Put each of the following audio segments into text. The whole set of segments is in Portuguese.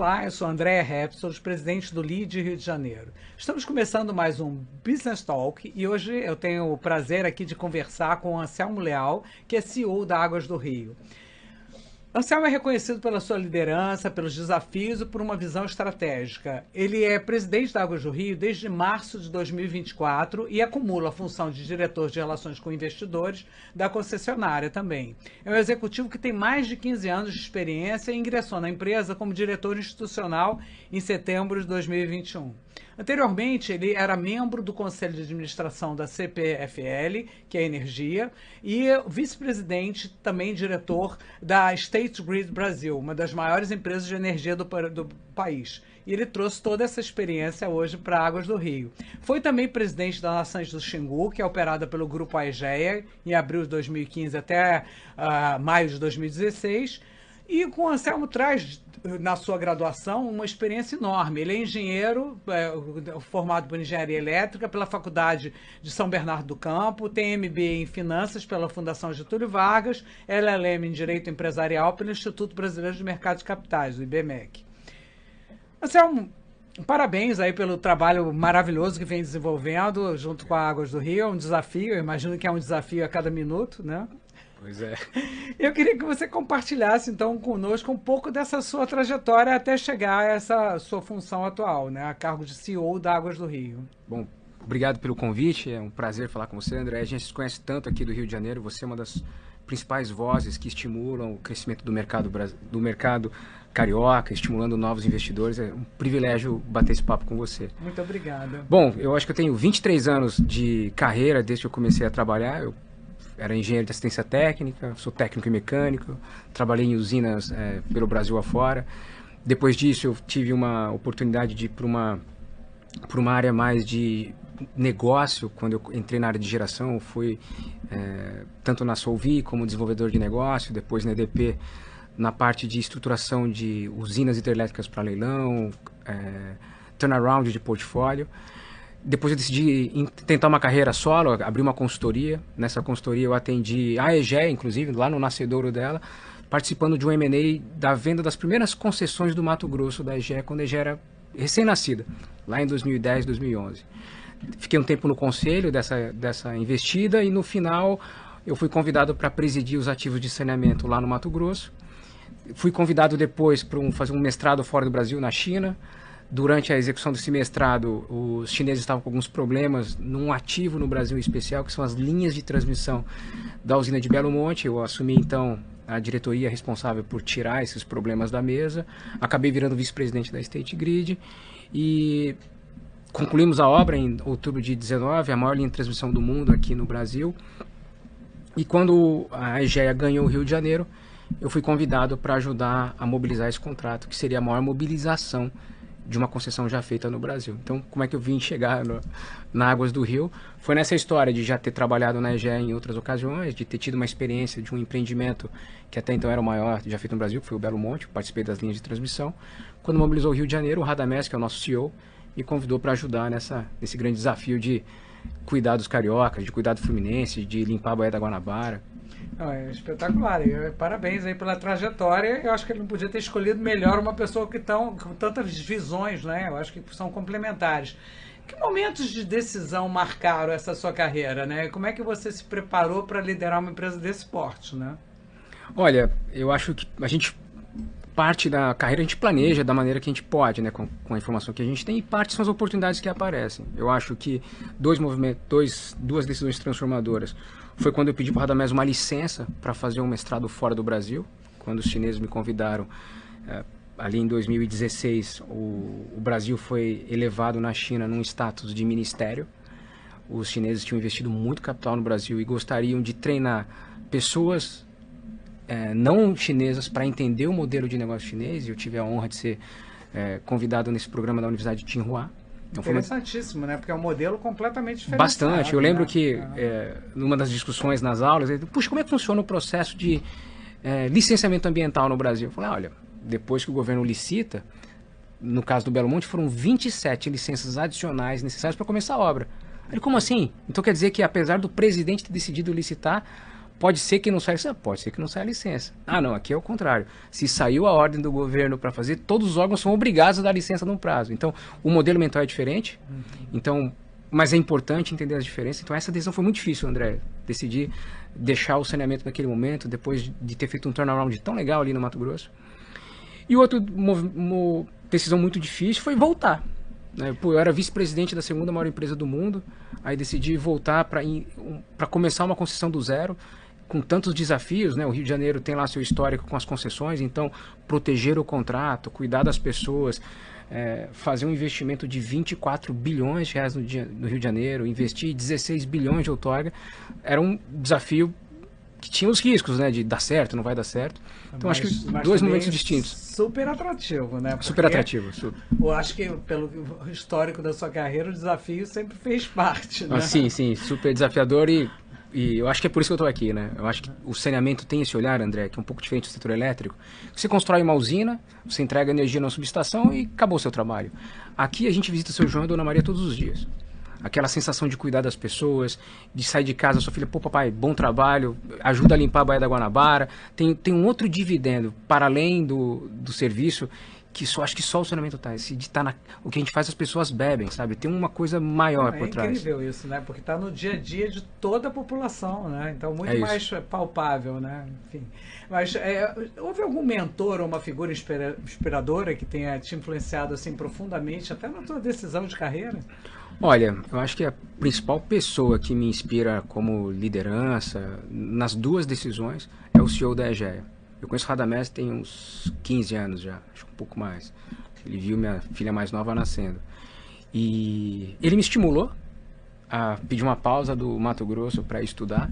Olá, eu sou Andréa Repsols, presidente do LEAD Rio de Janeiro. Estamos começando mais um Business Talk e hoje eu tenho o prazer aqui de conversar com o Anselmo Leal, que é CEO da Águas do Rio. Anselmo é reconhecido pela sua liderança, pelos desafios e por uma visão estratégica. Ele é presidente da Águas do Rio desde março de 2024 e acumula a função de diretor de relações com investidores da concessionária também. É um executivo que tem mais de 15 anos de experiência e ingressou na empresa como diretor institucional em setembro de 2021. Anteriormente, ele era membro do Conselho de Administração da CPFL, que é a Energia, e vice-presidente, também diretor da State Grid Brasil, uma das maiores empresas de energia do país. E ele trouxe toda essa experiência hoje para Águas do Rio. Foi também presidente da Nações do Xingu, que é operada pelo Grupo Aegea, em abril de 2015 até maio de 2016. E com o Anselmo traz, na sua graduação, uma experiência enorme. Ele é engenheiro, formado por engenharia elétrica pela Faculdade de São Bernardo do Campo, tem MBA em Finanças pela Fundação Getúlio Vargas, LLM em Direito Empresarial pelo Instituto Brasileiro de Mercado de Capitais, o IBMEC. Anselmo, parabéns aí pelo trabalho maravilhoso que vem desenvolvendo junto com a Águas do Rio. É um desafio, eu imagino que é um desafio a cada minuto, né? Pois é. Eu queria que você compartilhasse, então, conosco um pouco dessa sua trajetória até chegar a essa sua função atual, né? A cargo de CEO da Águas do Rio. Bom, obrigado pelo convite, é um prazer falar com você, André. A gente se conhece tanto aqui do Rio de Janeiro, você é uma das principais vozes que estimulam o crescimento do mercado carioca, estimulando novos investidores. É um privilégio bater esse papo com você. Muito obrigada. Bom, eu acho que eu tenho 23 anos de carreira desde que eu comecei a trabalhar. Eu era engenheiro de assistência técnica, sou técnico e mecânico, trabalhei em usinas pelo Brasil afora. Depois disso, eu tive uma oportunidade de ir para uma área mais de negócio. Quando eu entrei na área de geração, eu fui tanto na Solvi como desenvolvedor de negócio, depois na EDP, na parte de estruturação de usinas hidrelétricas para leilão, turnaround de portfólio. Depois eu decidi tentar uma carreira solo, abri uma consultoria. Nessa consultoria eu atendi a Aegea, inclusive, lá no nascedouro dela, participando de um M&A da venda das primeiras concessões do Mato Grosso da Aegea, quando a Aegea era recém-nascida, lá em 2010, 2011. Fiquei um tempo no conselho dessa investida e no final eu fui convidado para presidir os ativos de saneamento lá no Mato Grosso. Fui convidado depois para fazer um mestrado fora do Brasil, na China. Durante a execução desse mestrado, os chineses estavam com alguns problemas num ativo no Brasil em especial, que são as linhas de transmissão da usina de Belo Monte. Eu assumi, então, a diretoria responsável por tirar esses problemas da mesa. Acabei virando vice-presidente da State Grid e concluímos a obra em outubro de 2019, a maior linha de transmissão do mundo aqui no Brasil. E quando a Aegea ganhou o Rio de Janeiro, eu fui convidado para ajudar a mobilizar esse contrato, que seria a maior mobilização de uma concessão já feita no Brasil. Então, como é que eu vim chegar na Águas do Rio? Foi nessa história de já ter trabalhado na Aegea em outras ocasiões, de ter tido uma experiência de um empreendimento que até então era o maior já feito no Brasil, que foi o Belo Monte, participei das linhas de transmissão. Quando mobilizou o Rio de Janeiro, o Radamés, que é o nosso CEO, me convidou para ajudar nesse grande desafio de cuidar dos cariocas, de cuidar do Fluminense, de limpar a Baía da Guanabara. É espetacular. Parabéns aí pela trajetória. Eu acho que ele não podia ter escolhido melhor uma pessoa com tantas visões, né? Eu acho que são complementares. Que momentos de decisão marcaram essa sua carreira, né? Como é que você se preparou para liderar uma empresa desse porte, né? Olha, eu acho que a gente parte da carreira a gente planeja da maneira que a gente pode, né, com a informação que a gente tem, e parte são as oportunidades que aparecem. Eu acho que duas decisões transformadoras foi quando eu pedi para o Radamés uma licença para fazer um mestrado fora do Brasil, quando os chineses me convidaram. Ali em 2016, o Brasil foi elevado na China num status de ministério. Os chineses tinham investido muito capital no Brasil e gostariam de treinar pessoas não chinesas para entender o modelo de negócio chinês. E eu tive a honra de ser convidado nesse programa da Universidade de Tsinghua. Então, interessantíssimo, né? Porque é um modelo completamente diferente. Bastante. Eu lembro que, numa das discussões nas aulas, puxa, como é que funciona o processo de licenciamento ambiental no Brasil? Eu falei, olha, depois que o governo licita, no caso do Belo Monte, foram 27 licenças adicionais necessárias para começar a obra. Ele, como assim? Então quer dizer que, apesar do presidente ter decidido licitar, pode ser que não saia licença? Pode ser que não saia licença. Ah, não, aqui é o contrário. Se saiu a ordem do governo para fazer, todos os órgãos são obrigados a dar licença num prazo. Então, o modelo mental é diferente, então, mas é importante entender as diferenças. Então, essa decisão foi muito difícil, André. Decidi deixar o saneamento naquele momento, depois de ter feito um turnaround tão legal ali no Mato Grosso. E outra decisão muito difícil foi voltar. Pô, eu era vice-presidente da segunda maior empresa do mundo, aí decidi voltar para começar uma concessão do zero, com tantos desafios, né? O Rio de Janeiro tem lá seu histórico com as concessões, então proteger o contrato, cuidar das pessoas, fazer um investimento de 24 bilhões de reais no Rio de Janeiro, investir 16 bilhões de outorga, era um desafio que tinha os riscos, né, de dar certo, não vai dar certo. Então acho que dois momentos distintos. Super atrativo, né? Porque super atrativo. eu acho que pelo histórico da sua carreira, o desafio sempre fez parte, né? Sim, super desafiador e eu acho que é por isso que eu estou aqui, né? Eu acho que o saneamento tem esse olhar, André, que é um pouco diferente do setor elétrico. Você constrói uma usina, você entrega energia na subestação e acabou o seu trabalho. Aqui a gente visita seu João e a Dona Maria todos os dias. Aquela sensação de cuidar das pessoas, de sair de casa, sua filha, pô papai, bom trabalho, ajuda a limpar a Baía da Guanabara. Tem um outro dividendo, para além do serviço, que acho que só o saneamento tá. O que a gente faz, as pessoas bebem, sabe? Tem uma coisa maior por trás. É incrível isso, né? Porque está no dia a dia de toda a população, né? Então, muito mais palpável, né? Enfim. Mas houve algum mentor ou uma figura inspiradora que tenha te influenciado assim profundamente, até na tua decisão de carreira? Olha, eu acho que a principal pessoa que me inspira como liderança nas duas decisões é o CEO da EGEA. Eu conheço o Radamés tem uns 15 anos já, acho que um pouco mais. Ele viu minha filha mais nova nascendo. E ele me estimulou a pedir uma pausa do Mato Grosso para estudar.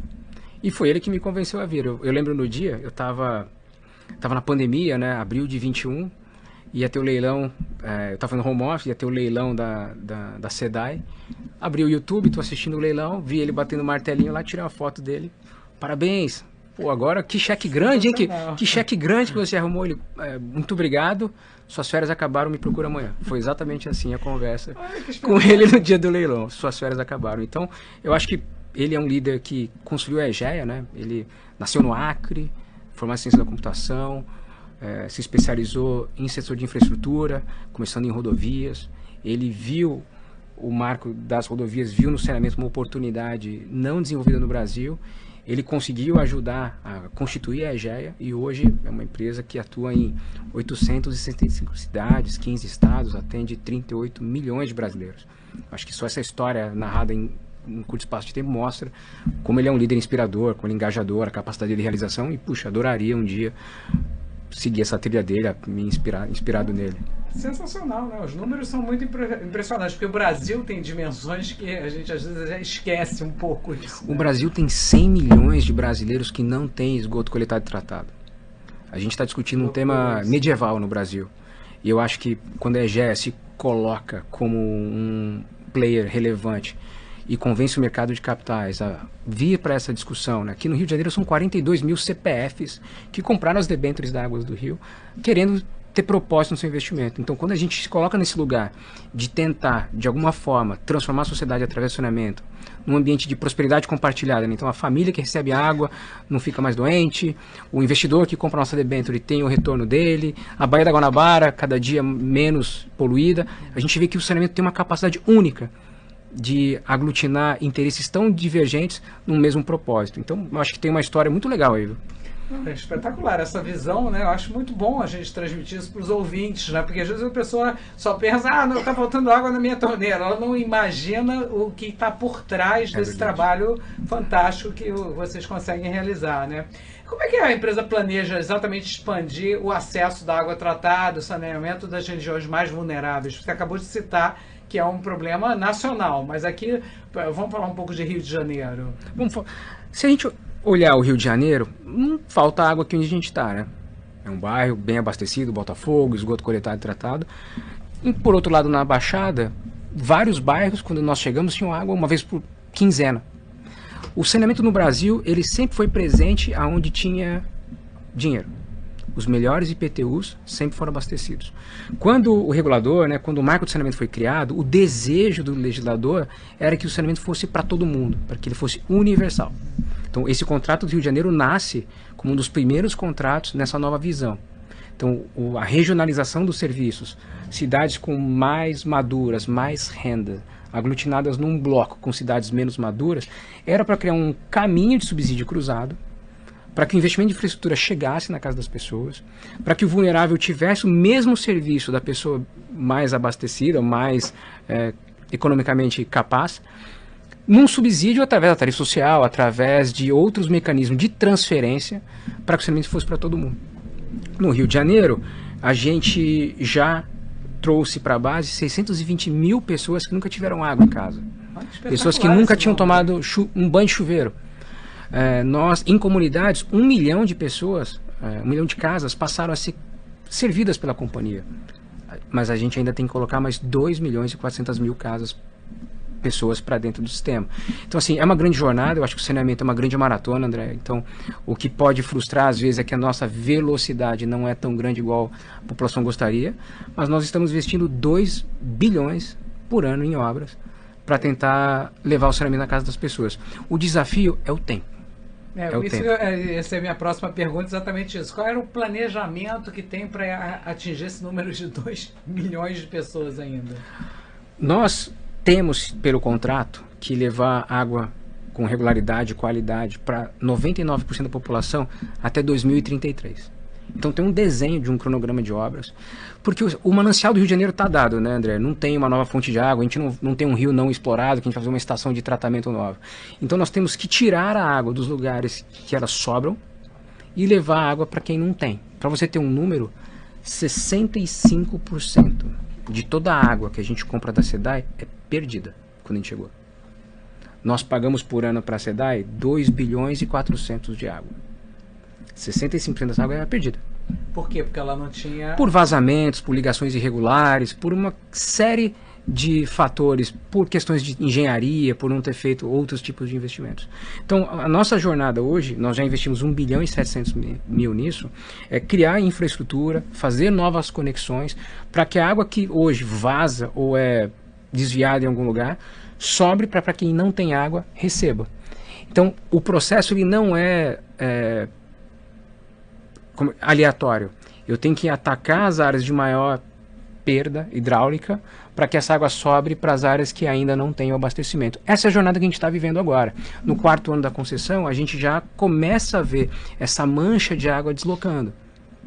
E foi ele que me convenceu a vir. Eu lembro no dia, eu estava na pandemia, né, abril de 21, ia ter o leilão, eu estava no home office, ia ter o leilão da SEDAI. Abri o YouTube, estou assistindo o leilão, vi ele batendo o martelinho lá, tirei uma foto dele. Parabéns! Pô, agora que cheque grande, hein? Que cheque grande que você arrumou. Ele, muito obrigado, suas férias acabaram, me procura amanhã. Foi exatamente assim a conversa com ele no dia do leilão. Suas férias acabaram. Então, eu acho que ele é um líder que construiu a EGEA, né? Ele nasceu no Acre, formou em ciência da computação, se especializou em setor de infraestrutura, começando em rodovias. Ele viu o marco das rodovias, viu no saneamento uma oportunidade não desenvolvida no Brasil. Ele conseguiu ajudar a constituir a EGEA e hoje é uma empresa que atua em 865 cidades, 15 estados, atende 38 milhões de brasileiros. Acho que só essa história narrada em um curto espaço de tempo mostra como ele é um líder inspirador, como ele é engajador, a capacidade de realização e, puxa, adoraria um dia seguir essa trilha dele, me inspirado nele. Sensacional, né? Os números são muito impressionantes, porque o Brasil tem dimensões que a gente às vezes já esquece um pouco isso. O Brasil tem 100 milhões de brasileiros que não têm esgoto coletado e tratado. A gente está discutindo um tema medieval no Brasil. E eu acho que quando a EGEA se coloca como um player relevante e convence o mercado de capitais a vir para essa discussão, né? Aqui no Rio de Janeiro são 42 mil CPFs que compraram as debêntures da Águas do Rio, querendo ter propósito no seu investimento. Então, quando a gente se coloca nesse lugar de tentar, de alguma forma, transformar a sociedade através do saneamento num ambiente de prosperidade compartilhada, né? Então a família que recebe água não fica mais doente, o investidor que compra a nossa debênture tem o retorno dele, a Baía da Guanabara cada dia menos poluída, a gente vê que o saneamento tem uma capacidade única de aglutinar interesses tão divergentes num mesmo propósito. Então, eu acho que tem uma história muito legal aí, viu? É espetacular essa visão, né? Eu acho muito bom a gente transmitir isso para os ouvintes, né? Porque às vezes a pessoa só pensa, não, tá faltando água na minha torneira. Ela não imagina o que está por trás desse trabalho fantástico que vocês conseguem realizar, né? Como é que a empresa planeja exatamente expandir o acesso da água tratada, o saneamento das regiões mais vulneráveis? Você acabou de citar que é um problema nacional, mas aqui, vamos falar um pouco de Rio de Janeiro. Se a gente olhar o Rio de Janeiro, não falta água aqui onde a gente está, né? É um bairro bem abastecido, Botafogo, esgoto coletado e tratado. E, por outro lado, na Baixada, vários bairros, quando nós chegamos, tinham água uma vez por quinzena. O saneamento no Brasil, ele sempre foi presente aonde tinha dinheiro. Os melhores IPTUs sempre foram abastecidos. Quando o regulador, né, quando o marco de saneamento foi criado, o desejo do legislador era que o saneamento fosse para todo mundo, para que ele fosse universal. Então, Então, esse contrato do Rio de Janeiro nasce como um dos primeiros contratos nessa nova visão. Então, a regionalização dos serviços, cidades com mais maduras, mais renda, aglutinadas num bloco com cidades menos maduras, era para criar um caminho de subsídio cruzado, para que o investimento de infraestrutura chegasse na casa das pessoas, para que o vulnerável tivesse o mesmo serviço da pessoa mais abastecida, mais economicamente capaz, num subsídio através da tarifa social, através de outros mecanismos de transferência, para que o serviço fosse para todo mundo. No Rio de Janeiro, a gente já trouxe para a base 620 mil pessoas que nunca tiveram água em casa. Pessoas que nunca tinham tomado um banho de chuveiro. Nós, em comunidades, 1 milhão de pessoas, 1 milhão de casas passaram a ser servidas pela companhia. Mas a gente ainda tem que colocar mais 2 milhões e 400 mil pessoas para dentro do sistema. Então, assim, é uma grande jornada. Eu acho que o saneamento é uma grande maratona, André. Então, o que pode frustrar, às vezes, é que a nossa velocidade não é tão grande igual a população gostaria, mas nós estamos investindo 2 bilhões por ano em obras para tentar levar o saneamento na casa das pessoas. O desafio é o tempo. Essa é a minha próxima pergunta, exatamente isso. Qual era o planejamento que tem para atingir esse número de 2 milhões de pessoas ainda? Nós temos, pelo contrato, que levar água com regularidade e qualidade para 99% da população até 2033. Então tem um desenho de um cronograma de obras, porque o manancial do Rio de Janeiro está dado, né, André? Não tem uma nova fonte de água, a gente não tem um rio não explorado, que a gente vai fazer uma estação de tratamento nova. Então nós temos que tirar a água dos lugares que elas sobram e levar a água para quem não tem. Para você ter um número, 65% de toda a água que a gente compra da SEDAI é perdida quando a gente chegou. Nós pagamos por ano para a SEDAI 2 bilhões e 400 de água. 65% dessa água era perdida. Por quê? Porque ela não tinha... Por vazamentos, por ligações irregulares, por uma série de fatores, por questões de engenharia, por não ter feito outros tipos de investimentos. Então, a nossa jornada hoje, nós já investimos 1 bilhão e 700 mil nisso, é criar infraestrutura, fazer novas conexões, para que a água que hoje vaza ou é desviada em algum lugar, sobre para quem não tem água, receba. Então, o processo ele não é aleatório. Eu tenho que atacar as áreas de maior perda hidráulica para que essa água sobre para as áreas que ainda não têm o abastecimento. Essa é a jornada que a gente está vivendo agora. No 4º ano da concessão, a gente já começa a ver essa mancha de água deslocando.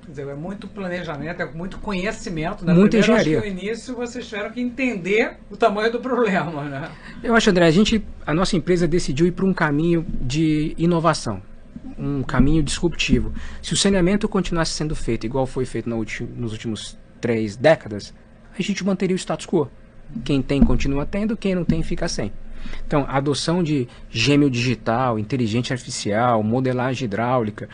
Quer dizer, é muito planejamento, é muito conhecimento. Né? Muita Primeiro, engenharia. Acho que no início vocês tiveram que entender o tamanho do problema. Né? Eu acho, André, a nossa empresa decidiu ir para um caminho de inovação, um caminho disruptivo. Se o saneamento continuasse sendo feito igual foi feito nos últimos 3 décadas, a gente manteria o status quo. Quem tem continua tendo, quem não tem fica sem. Então, a adoção de gêmeo digital, inteligência artificial, modelagem hidráulica,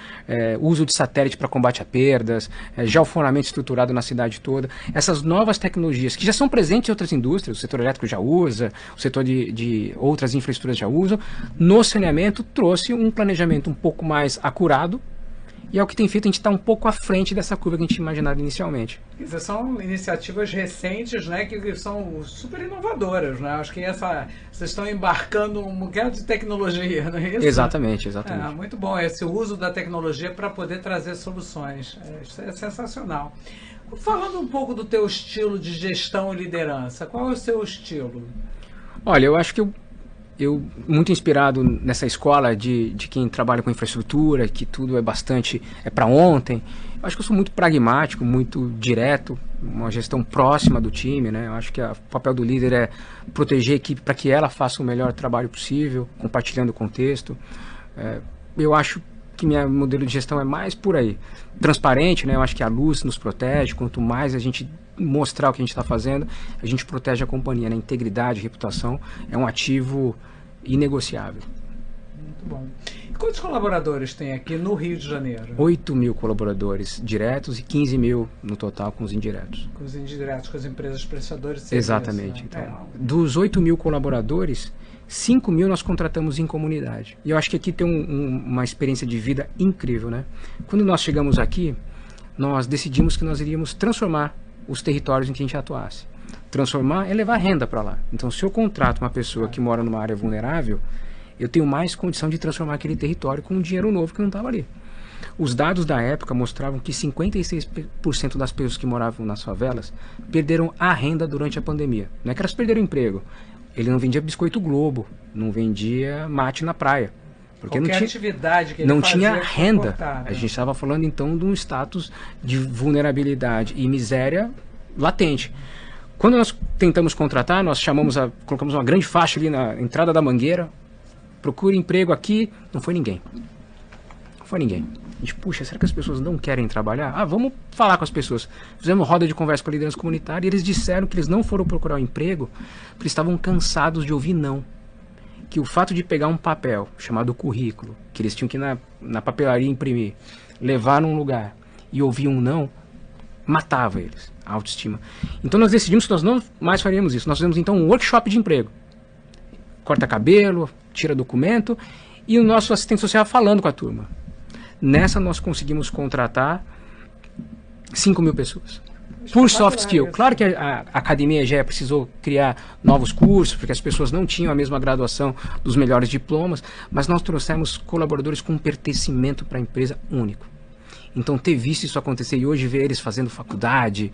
uso de satélite para combate a perdas, geofonamento estruturado na cidade toda, essas novas tecnologias que já são presentes em outras indústrias, o setor elétrico já usa, o setor de outras infraestruturas já usam, no saneamento trouxe um planejamento um pouco mais acurado, e é o que tem feito a gente estar um pouco à frente dessa curva que a gente imaginava inicialmente. São iniciativas recentes, né, que são super inovadoras, né? Acho que vocês estão embarcando um bocado de tecnologia, não é isso? Exatamente. Muito bom esse uso da tecnologia para poder trazer soluções. Isso é sensacional. Falando um pouco do teu estilo de gestão e liderança, qual é o seu estilo? Olha, eu acho que eu muito inspirado nessa escola de quem trabalha com infraestrutura, que tudo é para ontem. Eu acho que eu sou muito pragmático, muito direto, uma gestão próxima do time, né? Eu acho que o papel do líder é proteger a equipe para que ela faça o melhor trabalho possível, compartilhando o contexto. Eu acho que meu modelo de gestão é mais por aí. Transparente, né? Eu acho que a luz nos protege, quanto mais a gente mostrar o que a gente está fazendo, a gente protege a companhia, né? Integridade, reputação é um ativo inegociável. Muito bom. E quantos colaboradores tem aqui no Rio de Janeiro? 8 mil colaboradores diretos e 15 mil no total com os indiretos. Com os indiretos, com as empresas prestadoras de serviço. Exatamente. Né? Então, dos 8 mil colaboradores, 5 mil nós contratamos em comunidade. E eu acho que aqui tem uma experiência de vida incrível, né? Quando nós chegamos aqui, nós decidimos que nós iríamos transformar os territórios em que a gente atuasse. Transformar é levar renda para lá. Então, se eu contrato uma pessoa que mora numa área vulnerável, eu tenho mais condição de transformar aquele território com um dinheiro novo que não estava ali. Os dados da época mostravam que 56% das pessoas que moravam nas favelas perderam a renda durante a pandemia. Não é que elas perderam o emprego. Ele não vendia biscoito Globo, não vendia mate na praia. Porque qualquer não tinha, atividade que ele não fazia tinha renda. Cortar, né? A gente estava falando então de um status de vulnerabilidade e miséria latente. Quando nós tentamos contratar, nós colocamos uma grande faixa ali na entrada da Mangueira, procure emprego aqui, não foi ninguém. Não foi ninguém. A gente, puxa, será que as pessoas não querem trabalhar? Ah, vamos falar com as pessoas. Fizemos roda de conversa com a liderança comunitária e eles disseram que eles não foram procurar um emprego porque eles estavam cansados de ouvir não. Que o fato de pegar um papel chamado currículo, que eles tinham que ir na papelaria imprimir, levar num lugar e ouvir um não, matava eles, a autoestima. Então nós decidimos que nós não mais faríamos isso. Nós fizemos então um workshop de emprego. Corta cabelo, tira documento e o nosso assistente social falando com a turma. Nessa nós conseguimos contratar 5.000 pessoas. Por soft skill. Claro que a academia já precisou criar novos cursos, porque as pessoas não tinham a mesma graduação dos melhores diplomas, mas nós trouxemos colaboradores com um pertencimento para a empresa único. Então ter visto isso acontecer e hoje ver eles fazendo faculdade,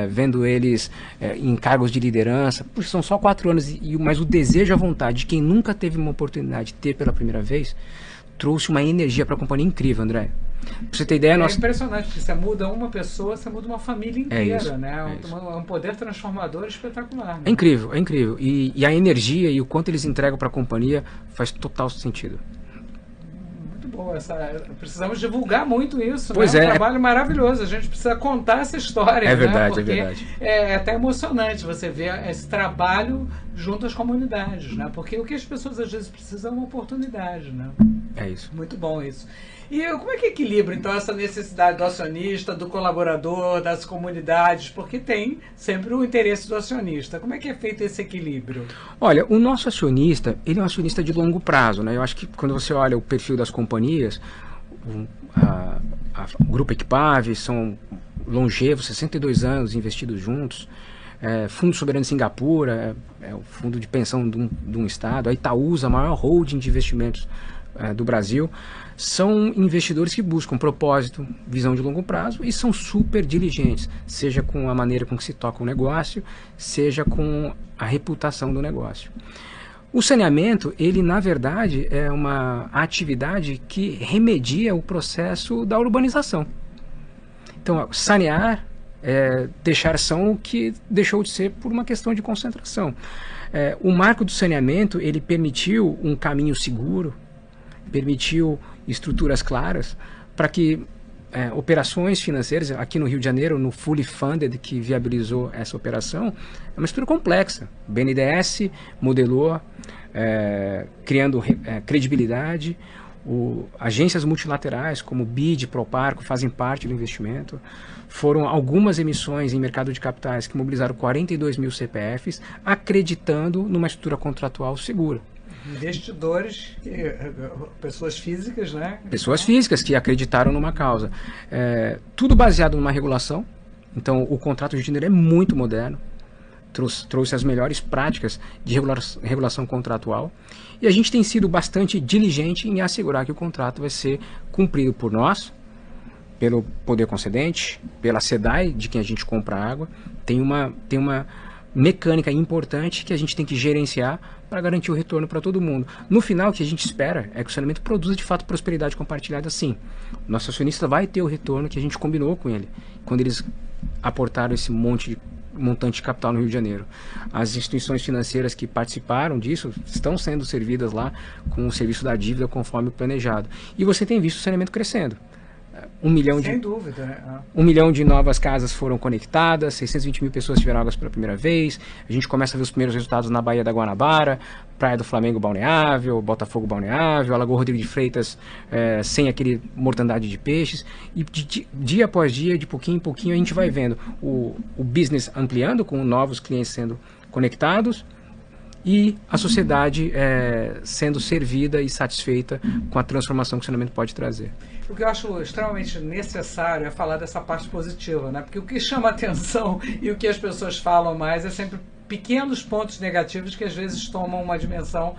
vendo eles em cargos de liderança, puxa, são só 4 anos, mas o desejo e a vontade de quem nunca teve uma oportunidade de ter pela primeira vez, trouxe uma energia para a companhia incrível, André. Pra você ter ideia, é impressionante, porque você muda uma pessoa, você muda uma família inteira, isso, né? É um poder transformador espetacular. Né? É incrível, é incrível. E a energia e o quanto eles entregam para a companhia faz total sentido. Muito bom. Precisamos divulgar muito isso, pois né? É um trabalho maravilhoso. A gente precisa contar essa história. É verdade, né? Porque é verdade. É até emocionante você ver esse trabalho junto às comunidades, né? Porque o que as pessoas às vezes precisam é uma oportunidade, né? É isso. Muito bom isso. E como é que equilibra, então, essa necessidade do acionista, do colaborador, das comunidades? Porque tem sempre o interesse do acionista. Como é que é feito esse equilíbrio? Olha, o nosso acionista, ele é um acionista de longo prazo, né? Eu acho que quando você olha o perfil das companhias, o Grupo Equipave são longevos, 62 anos investidos juntos. Fundo Soberano de Singapura, é o fundo de pensão de um estado. A Itaúsa, a maior holding de investimentos do Brasil, são investidores que buscam propósito, visão de longo prazo e são super diligentes, seja com a maneira com que se toca o negócio, seja com a reputação do negócio. O saneamento, ele na verdade é uma atividade que remedia o processo da urbanização. Então, sanear é deixar ação que deixou de ser por uma questão de concentração. O marco do saneamento, ele permitiu um caminho seguro, permitiu estruturas claras para que operações financeiras, aqui no Rio de Janeiro, no Fully Funded, que viabilizou essa operação, é uma estrutura complexa. O BNDES modelou, criando credibilidade. Agências multilaterais como BID, Proparco fazem parte do investimento. Foram algumas emissões em mercado de capitais que mobilizaram 42.000 CPFs, acreditando numa estrutura contratual segura. Investidores, pessoas físicas, né? Pessoas físicas que acreditaram numa causa. Tudo baseado numa regulação. Então, o contrato de dinheiro é muito moderno. Trouxe as melhores práticas de regulação contratual. E a gente tem sido bastante diligente em assegurar que o contrato vai ser cumprido por nós, pelo poder concedente, pela SEDAI, de quem a gente compra a água. Tem uma mecânica importante que a gente tem que gerenciar para garantir o retorno para todo mundo. No final, o que a gente espera é que o saneamento produza de fato prosperidade compartilhada, sim. O nosso acionista vai ter o retorno que a gente combinou com ele, quando eles aportaram esse montante de capital no Rio de Janeiro. As instituições financeiras que participaram disso estão sendo servidas lá com o serviço da dívida conforme planejado. E você tem visto o saneamento crescendo. 1 milhão Sem dúvida, né? 1 milhão de novas casas foram conectadas, 620.000 pessoas tiveram águas pela primeira vez. A gente começa a ver os primeiros resultados na Baía da Guanabara, Praia do Flamengo balneável, Botafogo balneável, Alagoa Rodrigo de Freitas sem aquele mortandade de peixes. E dia após dia, de pouquinho em pouquinho, a gente vai vendo o business ampliando, com novos clientes sendo conectados, e a sociedade sendo servida e satisfeita com a transformação que o saneamento pode trazer. O que eu acho extremamente necessário é falar dessa parte positiva, né? Porque o que chama atenção e o que as pessoas falam mais é sempre pequenos pontos negativos que às vezes tomam uma dimensão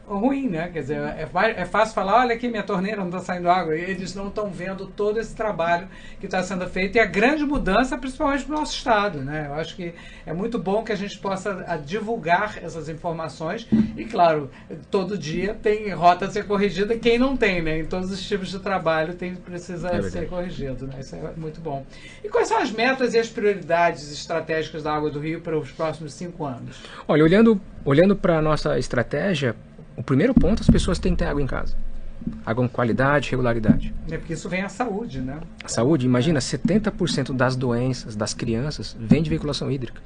ruim, né? Quer dizer, é fácil falar, olha aqui, minha torneira não está saindo água, e eles não estão vendo todo esse trabalho que está sendo feito e a grande mudança, principalmente para o nosso estado, né? Eu acho que é muito bom que a gente possa divulgar essas informações e, claro, todo dia tem rota a ser corrigida, quem não tem, né? Em todos os tipos de trabalho precisa ser corrigido, né? Isso é muito bom. E quais são as metas e as prioridades estratégicas da Água do Rio para os próximos 5 anos? Olha, olhando para a nossa estratégia, o primeiro ponto, as pessoas têm que ter água em casa. Água com qualidade, regularidade. É porque isso vem à saúde, né? A saúde, imagina, 70% das doenças das crianças vem de veiculação hídrica.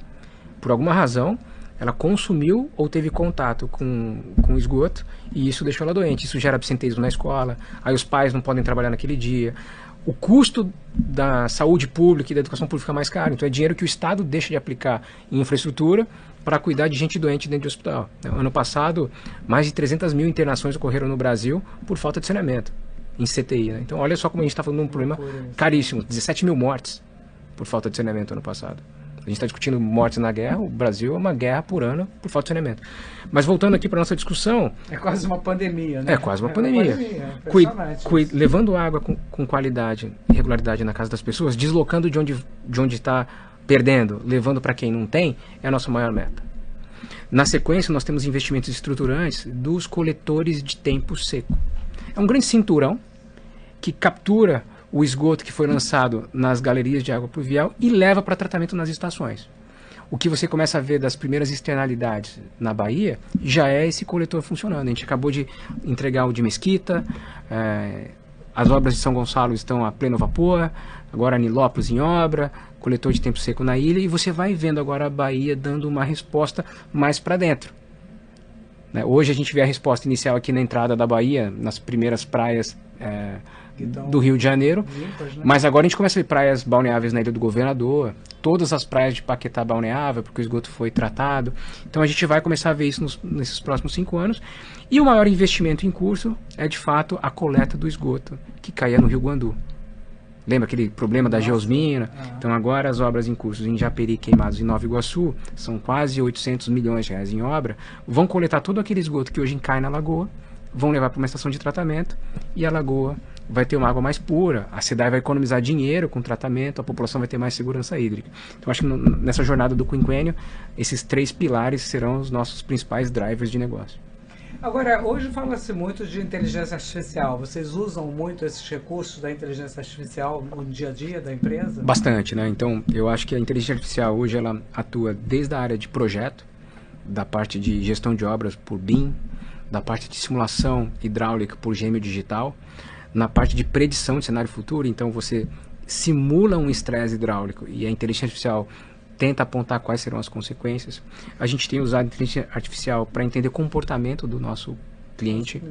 Por alguma razão, ela consumiu ou teve contato com esgoto e isso deixou ela doente. Isso gera absenteísmo na escola, aí os pais não podem trabalhar naquele dia. O custo da saúde pública e da educação pública fica mais caro. Então é dinheiro que o Estado deixa de aplicar em infraestrutura para cuidar de gente doente dentro do hospital. Ano passado, mais de 300 mil internações ocorreram no Brasil por falta de saneamento em CTI. Né? Então olha só como a gente está falando de um problema caríssimo. 17 mil mortes por falta de saneamento ano passado. A gente está discutindo mortes na guerra, o Brasil é uma guerra por ano por falta de saneamento. Mas voltando aqui para a nossa discussão... É quase uma pandemia, né? É quase uma pandemia. Levando água com qualidade e regularidade na casa das pessoas, deslocando de onde está perdendo, levando para quem não tem, é a nossa maior meta. Na sequência, nós temos investimentos estruturantes dos coletores de tempo seco. É um grande cinturão que captura o esgoto que foi lançado nas galerias de água pluvial e leva para tratamento nas estações. O que você começa a ver das primeiras externalidades na Bahia já é esse coletor funcionando. A gente acabou de entregar o de Mesquita, as obras de São Gonçalo estão a pleno vapor, agora Nilópolis em obra, coletor de tempo seco na ilha, e você vai vendo agora a Bahia dando uma resposta mais para dentro. Hoje a gente vê a resposta inicial aqui na entrada da Bahia, nas primeiras praias do Rio de Janeiro, limpas, né? Mas agora a gente começa a ver praias balneáveis na Ilha do Governador, todas as praias de Paquetá balneável, porque o esgoto foi tratado. Então a gente vai começar a ver isso nesses próximos 5 anos. E o maior investimento em curso é, de fato, a coleta do esgoto, que caía no Rio Guandu. Lembra aquele problema da geosmina? Então agora as obras em curso em Japeri, Queimados e Nova Iguaçu, são quase 800 milhões de reais em obra, vão coletar todo aquele esgoto que hoje cai na lagoa, vão levar para uma estação de tratamento e a lagoa vai ter uma água mais pura, a cidade vai economizar dinheiro com tratamento, a população vai ter mais segurança hídrica. Então acho que nessa jornada do quinquênio, esses 3 pilares serão os nossos principais drivers de negócio. Agora, hoje fala-se muito de inteligência artificial. Vocês usam muito esses recursos da inteligência artificial no dia a dia da empresa? Bastante, né? Então, eu acho que a inteligência artificial hoje ela atua desde a área de projeto, da parte de gestão de obras por BIM, da parte de simulação hidráulica por gêmeo digital, na parte de predição de cenário futuro. Então, você simula um estresse hidráulico e a inteligência artificial tenta apontar quais serão as consequências. A gente tem usado a inteligência artificial para entender o comportamento do nosso cliente,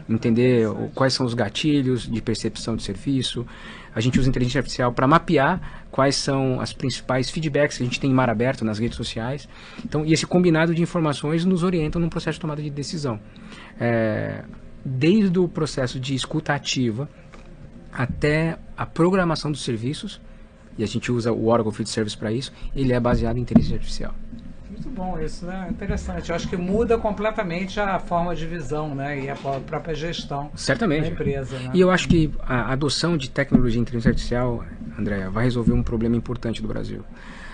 entender quais são os gatilhos de percepção de serviço. A gente usa a inteligência artificial para mapear quais são as principais feedbacks que a gente tem em mar aberto nas redes sociais. Então, e esse combinado de informações nos orienta num processo de tomada de decisão. Desde o processo de escuta ativa até a programação dos serviços, e a gente usa o Oracle Field Service para isso, ele é baseado em inteligência artificial. Muito bom isso, né? Interessante. Eu acho que muda completamente a forma de visão, né? E a própria gestão da empresa. Né? E eu acho que a adoção de tecnologia de inteligência artificial, Andréa, vai resolver um problema importante do Brasil.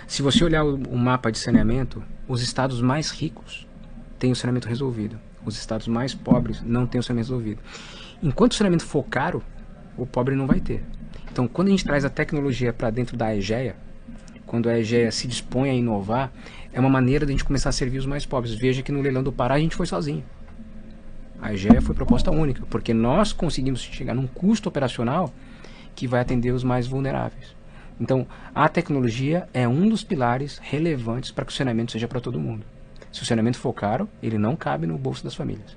Se você olhar o mapa de saneamento, os estados mais ricos têm o saneamento resolvido. Os estados mais pobres não têm o saneamento resolvido. Enquanto o saneamento for caro, o pobre não vai ter. Então, quando a gente traz a tecnologia para dentro da EGEA, quando a EGEA se dispõe a inovar, é uma maneira de a gente começar a servir os mais pobres. Veja que no leilão do Pará a gente foi sozinho. A EGEA foi proposta única, porque nós conseguimos chegar num custo operacional que vai atender os mais vulneráveis. Então, a tecnologia é um dos pilares relevantes para que o saneamento seja para todo mundo. Se o saneamento for caro, ele não cabe no bolso das famílias.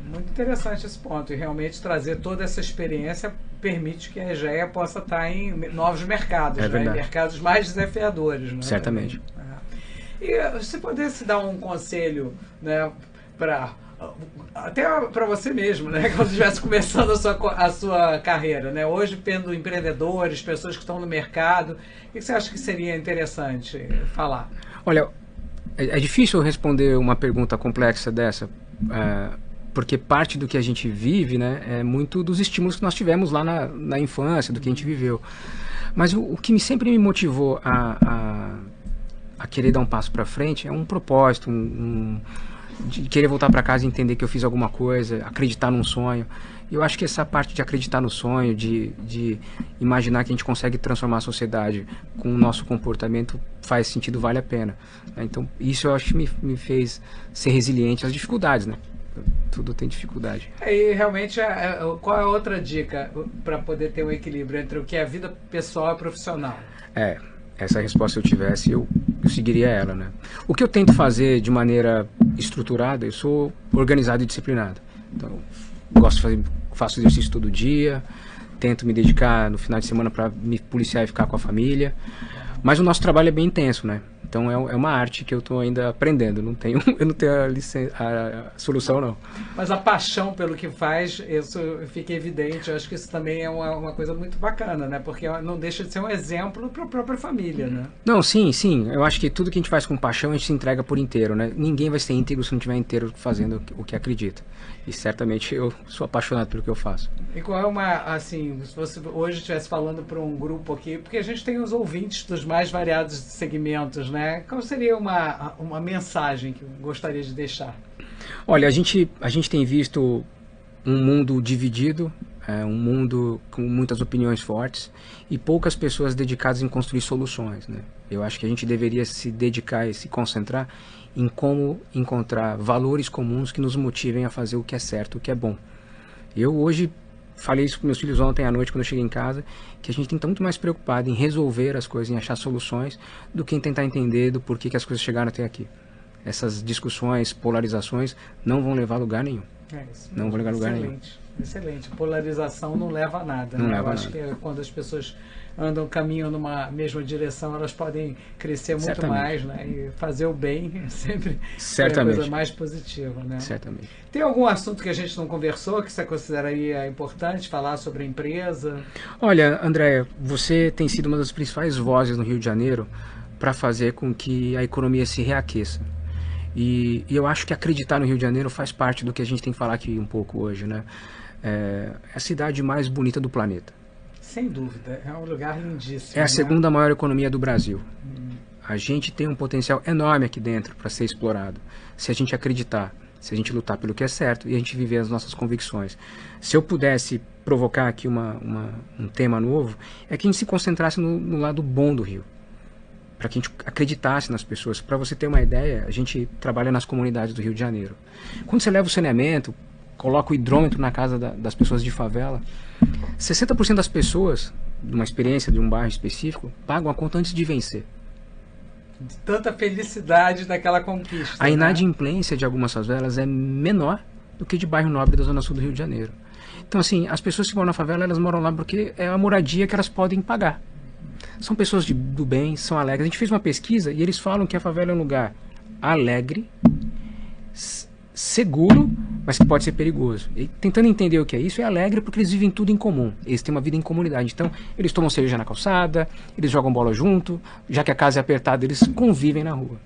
Muito interessante esse ponto, e realmente trazer toda essa experiência permite que a EGEA possa estar em novos mercados, né? Em mercados mais desafiadores. Né? Certamente. E se pudesse dar um conselho, né, até para você mesmo, né, quando estivesse começando a sua carreira, né, hoje tendo empreendedores, pessoas que estão no mercado, o que você acha que seria interessante falar? Olha, é difícil responder uma pergunta complexa dessa, porque parte do que a gente vive, né, é muito dos estímulos que nós tivemos lá na infância, do que a gente viveu. Mas o que sempre me motivou a querer dar um passo para frente é um propósito, de querer voltar para casa e entender que eu fiz alguma coisa, acreditar num sonho. Eu acho que essa parte de acreditar no sonho, de imaginar que a gente consegue transformar a sociedade com o nosso comportamento faz sentido, vale a pena. Então, isso eu acho que me fez ser resiliente às dificuldades, né? Tudo tem dificuldade. E realmente, qual é a outra dica para poder ter um equilíbrio entre o que é vida pessoal e profissional? Essa resposta, se eu tivesse, eu seguiria ela, né? O que eu tento fazer de maneira estruturada, eu sou organizado e disciplinado. Então, faço exercício todo dia, tento me dedicar no final de semana para me policiar e ficar com a família. Mas o nosso trabalho é bem intenso, né? Então é uma arte que eu estou ainda aprendendo. Eu não tenho a solução, não. Mas a paixão pelo que faz, isso fica evidente. Eu acho que isso também é uma coisa muito bacana, né? Porque não deixa de ser um exemplo para a própria família, né? Não, sim. Eu acho que tudo que a gente faz com paixão, a gente se entrega por inteiro, né? Ninguém vai ser íntegro se não estiver inteiro fazendo o que acredita. E certamente eu sou apaixonado pelo que eu faço. E qual é se você hoje estivesse falando para um grupo aqui, porque a gente tem os ouvintes dos mais variados segmentos, né? Qual seria uma mensagem que eu gostaria de deixar? Olha, a gente tem visto um mundo dividido, um mundo com muitas opiniões fortes e poucas pessoas dedicadas em construir soluções, né? Eu acho que a gente deveria se dedicar e se concentrar em como encontrar valores comuns que nos motivem a fazer o que é certo, o que é bom. Eu hoje falei isso com meus filhos ontem à noite quando eu cheguei em casa, que a gente tem que estar muito mais preocupado em resolver as coisas, em achar soluções, do que em tentar entender do porquê que as coisas chegaram até aqui. Essas discussões, polarizações, não vão levar a lugar nenhum. Não vão levar a lugar nenhum. Excelente. Polarização não leva a nada. Não né? leva Eu a acho nada. que quando as pessoas caminham numa mesma direção, elas podem crescer muito Certamente. mais, né? E fazer o bem sempre é a coisa mais positiva, né? Certamente. Tem algum assunto que a gente não conversou que você consideraria importante falar sobre a empresa? Olha, Andréia, você tem sido uma das principais vozes no Rio de Janeiro para fazer com que a economia se reaqueça. E eu acho que acreditar no Rio de Janeiro faz parte do que a gente tem que falar aqui um pouco hoje, né? É a cidade mais bonita do planeta. Sem dúvida, é um lugar lindíssimo. É a segunda maior economia do Brasil. A gente tem um potencial enorme aqui dentro para ser explorado, se a gente acreditar, se a gente lutar pelo que é certo e a gente viver as nossas convicções. Se eu pudesse provocar aqui um tema novo, é que a gente se concentrasse no lado bom do Rio, para que a gente acreditasse nas pessoas. Para você ter uma ideia, a gente trabalha nas comunidades do Rio de Janeiro. Quando você leva o saneamento, coloca o hidrômetro na casa das pessoas de favela, 60% das pessoas, numa experiência de um bairro específico, pagam a conta antes de vencer. De tanta felicidade daquela conquista. A inadimplência de algumas favelas é menor do que de bairro nobre da Zona Sul do Rio de Janeiro. Então, assim, as pessoas que moram na favela, elas moram lá porque é a moradia que elas podem pagar. São pessoas do bem, são alegres. A gente fez uma pesquisa e eles falam que a favela é um lugar alegre, seguro, mas que pode ser perigoso. E tentando entender o que é isso, é alegre porque eles vivem tudo em comum. Eles têm uma vida em comunidade. Então, eles tomam cerveja na calçada, eles jogam bola junto, já que a casa é apertada, eles convivem na rua.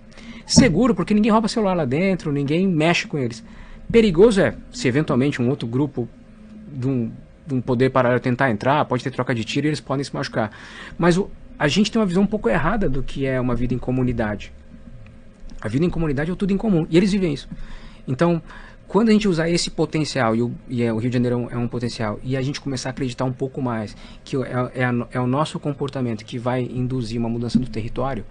Seguro porque ninguém rouba celular lá dentro, ninguém mexe com eles. Perigoso é se eventualmente um outro grupo de um poder paralelo tentar entrar, pode ter troca de tiro e eles podem se machucar. Mas a gente tem uma visão um pouco errada do que é uma vida em comunidade. A vida em comunidade é tudo em comum, e eles vivem isso. Então, quando a gente usar esse potencial, o Rio de Janeiro é um potencial, e a gente começar a acreditar um pouco mais que é o nosso comportamento que vai induzir uma mudança do território,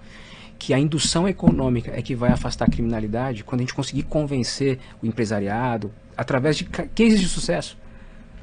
que a indução econômica é que vai afastar a criminalidade, quando a gente conseguir convencer o empresariado, através de cases de sucesso.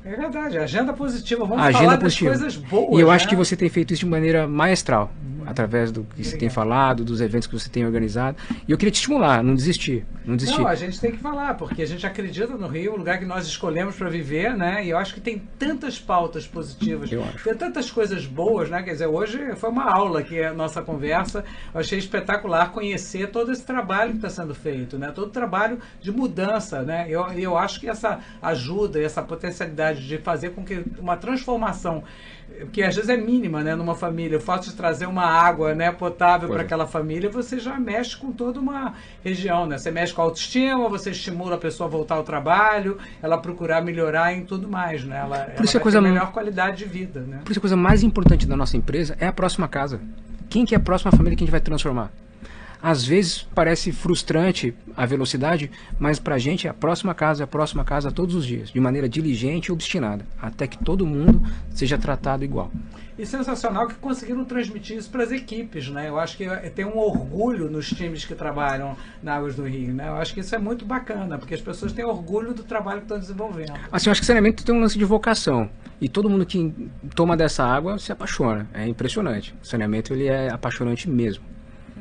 É verdade, agenda positiva. Vamos agenda falar positiva. das coisas boas. E eu acho né? que você tem feito isso de maneira maestral, através do que você tem falado, dos eventos que você tem organizado. E eu queria te estimular, não desistir. Não, a gente tem que falar, porque a gente acredita no Rio, o lugar que nós escolhemos para viver, né? E eu acho que tem tantas pautas positivas, tem tantas coisas boas, né? Quer dizer, hoje foi uma aula aqui a nossa conversa. Eu achei espetacular conhecer todo esse trabalho que está sendo feito, né? Todo o trabalho de mudança, né? Eu acho que essa ajuda, essa potencialidade de fazer com que uma transformação que às vezes é mínima, né, numa família, o fato de trazer uma água, né, potável para aquela família, você já mexe com toda uma região, né? Você mexe com a autoestima, você estimula a pessoa a voltar ao trabalho, ela procurar melhorar em tudo mais, né? Ela vai ter melhor qualidade de vida, né? Por isso a coisa mais importante da nossa empresa é a próxima casa. Quem que é a próxima família que a gente vai transformar? Às vezes parece frustrante a velocidade, mas pra gente é a próxima casa todos os dias, de maneira diligente e obstinada, até que todo mundo seja tratado igual. E sensacional que conseguiram transmitir isso para as equipes, né? Eu acho que tem um orgulho nos times que trabalham na Águas do Rio, né? Eu acho que isso é muito bacana, porque as pessoas têm orgulho do trabalho que estão desenvolvendo. Assim, eu acho que saneamento tem um lance de vocação. E todo mundo que toma dessa água se apaixona. É impressionante. O saneamento, ele é apaixonante mesmo.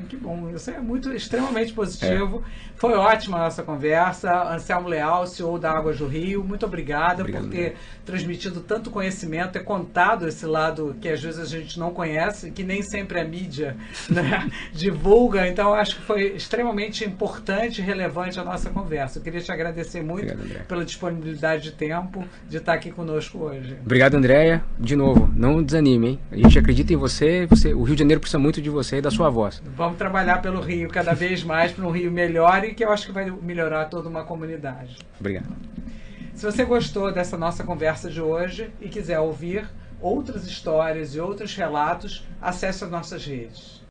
Que bom, isso é extremamente positivo. Foi ótima a nossa conversa. Anselmo Leal, CEO da Águas do Rio, muito obrigado por ter transmitido tanto conhecimento, ter contado esse lado que às vezes a gente não conhece, que nem sempre a mídia, né, divulga. Então acho que foi extremamente importante e relevante a nossa conversa. Eu queria te agradecer muito pela disponibilidade de tempo de estar aqui conosco hoje. Obrigado, Andréia. De novo, não desanime, hein? A gente acredita em você. O Rio de Janeiro precisa muito de você e da sua voz. Vamos trabalhar pelo Rio cada vez mais para um Rio melhor e que eu acho que vai melhorar toda uma comunidade. Obrigado. Se você gostou dessa nossa conversa de hoje e quiser ouvir outras histórias e outros relatos, acesse as nossas redes.